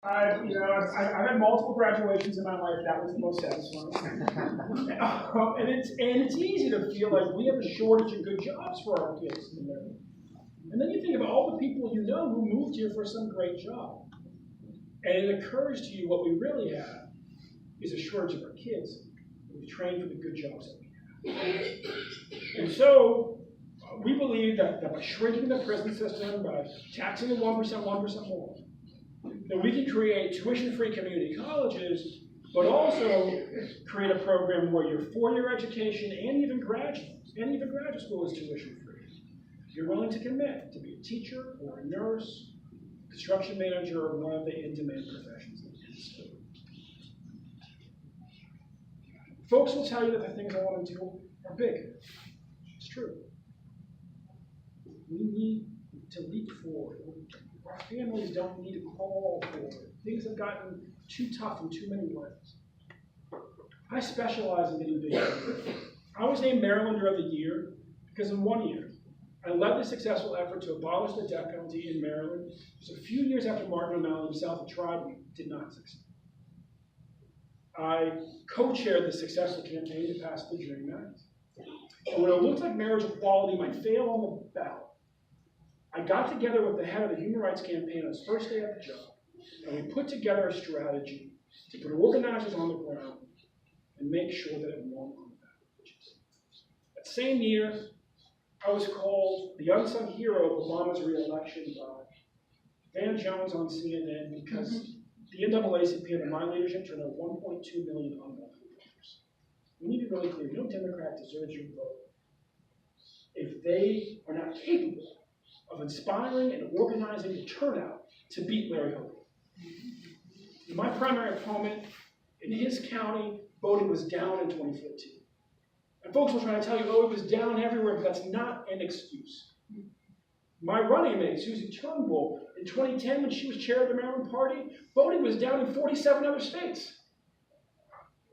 I've had multiple graduations in my life. That was the most satisfying. And it's easy to feel like we have a shortage of good jobs for our kids in America. And then you think about all the people you know who moved here for some great job. And it occurs to you what we really have is a shortage of our kids. We've trained for the good jobs that we have. And so we believe that by shrinking the prison system, by taxing the 1% more, that we can create tuition-free community colleges, but also create a program where your four-year education and even graduate school is tuition-free. If you're willing to commit to be a teacher or a nurse, construction manager, or one of the in-demand professions that we have. Folks will tell you that the things I want to do are big. It's true. We need to leap forward. Our families don't need to crawl forward. Things have gotten too tough in too many ways. I specialize in getting big. I was named Marylander of the Year because in 1 year, I led the successful effort to abolish the death penalty in Maryland. It was a few years after Martin O'Malley himself had tried and did not succeed. I co-chaired the successful campaign to pass the DREAM Act. And when it looked like marriage equality might fail on the ballot, I got together with the head of the Human Rights Campaign on his first day at the job, and we put together a strategy to put organizers on the ground and make sure that it won on the ballot. That same year, I was called the unsung hero of Obama's re-election by Van Jones on CNN because the NAACP under my leadership turned out 1.2 million unlawful voters. We need to be really clear, no Democrat deserves your vote if they are not capable of inspiring and organizing the turnout to beat Larry Hogan. My primary opponent in his county, voting was down in 2014. And folks will try to tell you, oh, it was down everywhere, but that's not an excuse. My running mate, Susie Turnbull, in 2010, when she was chair of the Maryland Party, voting was down in 47 other states.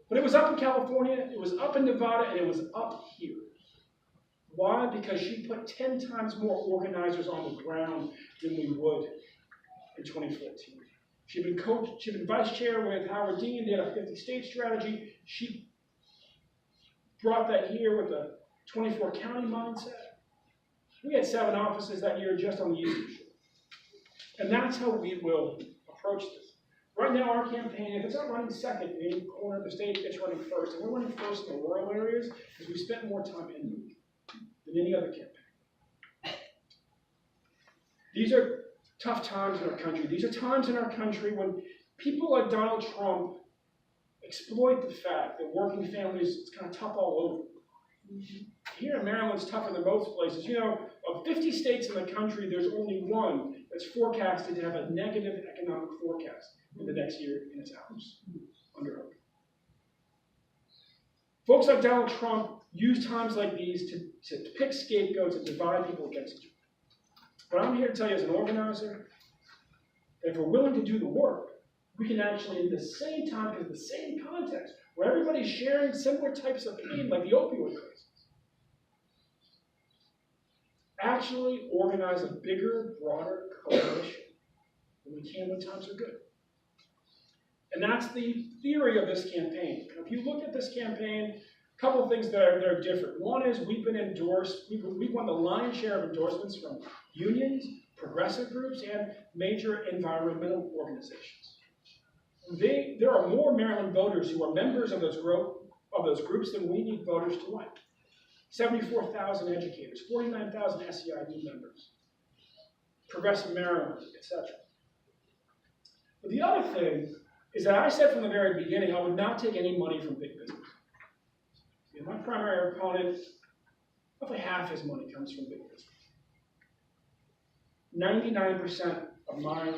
But it was up in California, it was up in Nevada, and it was up here. Why? Because she put 10 times more organizers on the ground than we would in 2014. She'd been vice chair with Howard Dean. They had a 50-state strategy. She brought that here with a 24-county mindset. We had 7 offices that year just on the Eastern Shore. And that's how we will approach this. Right now, our campaign, if it's not running second in any corner of the state, it's running first. And we're running first in the rural areas because we spent more time in them than any other campaign. These are tough times in our country. These are times in our country when people like Donald Trump exploit the fact that working families, it's kind of tough all over. Here in Maryland, it's tougher than most places. You know, of 50 states in the country, there's only one that's forecasted to have a negative economic forecast in the next year in its hours under oath. Folks like Donald Trump use times like these to pick scapegoats and divide people against each other. But I'm here to tell you as an organizer that if we're willing to do the work, we can actually, in the same time, in the same context, where everybody's sharing similar types of pain, like the opioid crisis, actually organize a bigger, broader coalition than we can when times are good. And that's the theory of this campaign. If you look at this campaign, a couple of things that are different. One is we've been endorsed, we've won the lion's share of endorsements from unions, progressive groups, and major environmental organizations. There are more Maryland voters who are members of those groups than we need voters to win. 74,000 educators, 49,000 SEIU members, Progressive Maryland, etc. But the other thing is that I said from the very beginning I would not take any money from big business. My primary opponent, roughly half his money comes from big business. 99% of my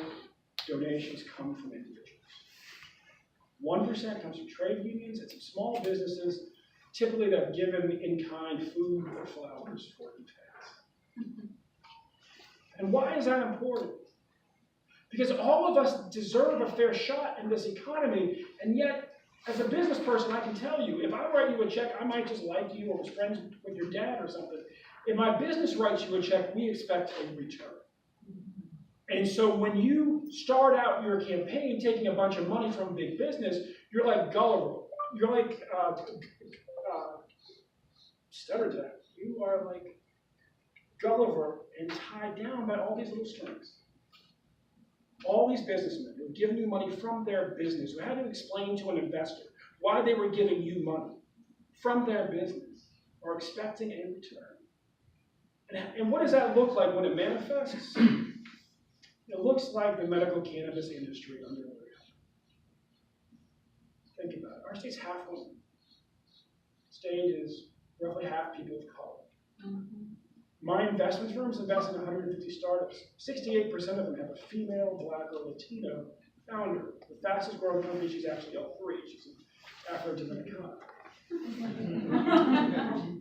donations come from individuals. 1% comes from trade unions and some small businesses, typically that have given in-kind food or flowers for events. And why is that important? Because all of us deserve a fair shot in this economy, and yet, as a business person, I can tell you, if I write you a check, I might just like you or was friends with your dad or something. If my business writes you a check, we expect a return. And so when you start out your campaign taking a bunch of money from big business, you're like Gulliver. You're like stutter that. You are like Gulliver and tied down by all these little strings. All these businessmen who are giving you money from their business, who had to explain to an investor why they were giving you money from their business, are expecting a return. And what does that look like when it manifests? It looks like the medical cannabis industry under Larry. Think about it. Our state's half women. State is roughly half people of color. Mm-hmm. My investment firms invest in 150 startups. 68% of them have a female, black, or Latino founder. The fastest growing company, she's actually all three. She's an Afro-Dominican.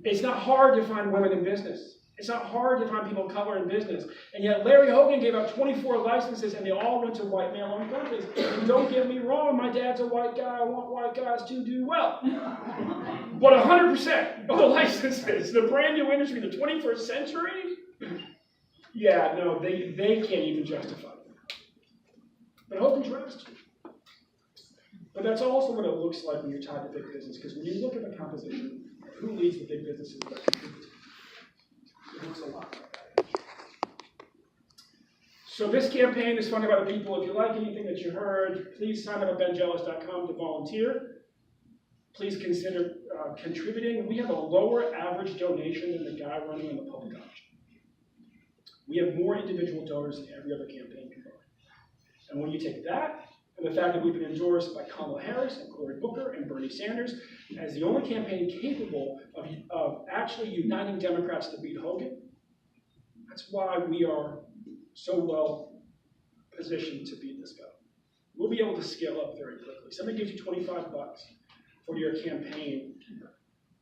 It's not hard to find women in business. It's not hard to find people of color in business. And yet Larry Hogan gave out 24 licenses, and they all went to white male-owned companies. And don't get me wrong, my dad's a white guy. I want white guys to do well. But 100% of the licenses, the brand new industry, the 21st century, yeah, no, they can't even justify it. But Hogan tries to. But that's also what it looks like when you're tied to big business, because when you look at the composition, who leads the big businesses that contribute to it? It looks a lot like that. So this campaign is funded by the people. If you like anything that you heard, please sign up at benjealous.com to volunteer. Please consider contributing. We have a lower average donation than the guy running on the public option. We have more individual donors than every other campaign combined. And when you take that, and the fact that we've been endorsed by Kamala Harris and Cory Booker and Bernie Sanders as the only campaign capable of actually uniting Democrats to beat Hogan, that's why we are so well positioned to beat this guy. We'll be able to scale up very quickly. Somebody gives you $25 for your campaign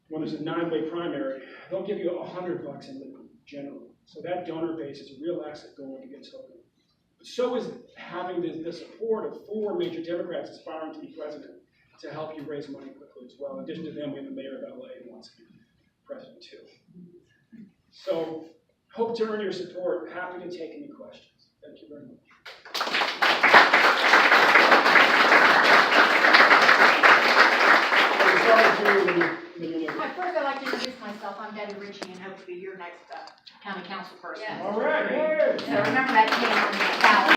when there's a 9-way primary, they'll give you $100 in the general. So that donor base is a real asset going against Hogan. So is having the support of 4 major Democrats aspiring to be president to help you raise money quickly as well. In addition to them, we have the mayor of LA who wants to be president too. So hope to earn your support. Happy to take any questions. Thank you very much. Hi, first I'd like to introduce myself. I'm Debbie Ritchie and hope to be your next county council person. All right. So remember that came from the ballot.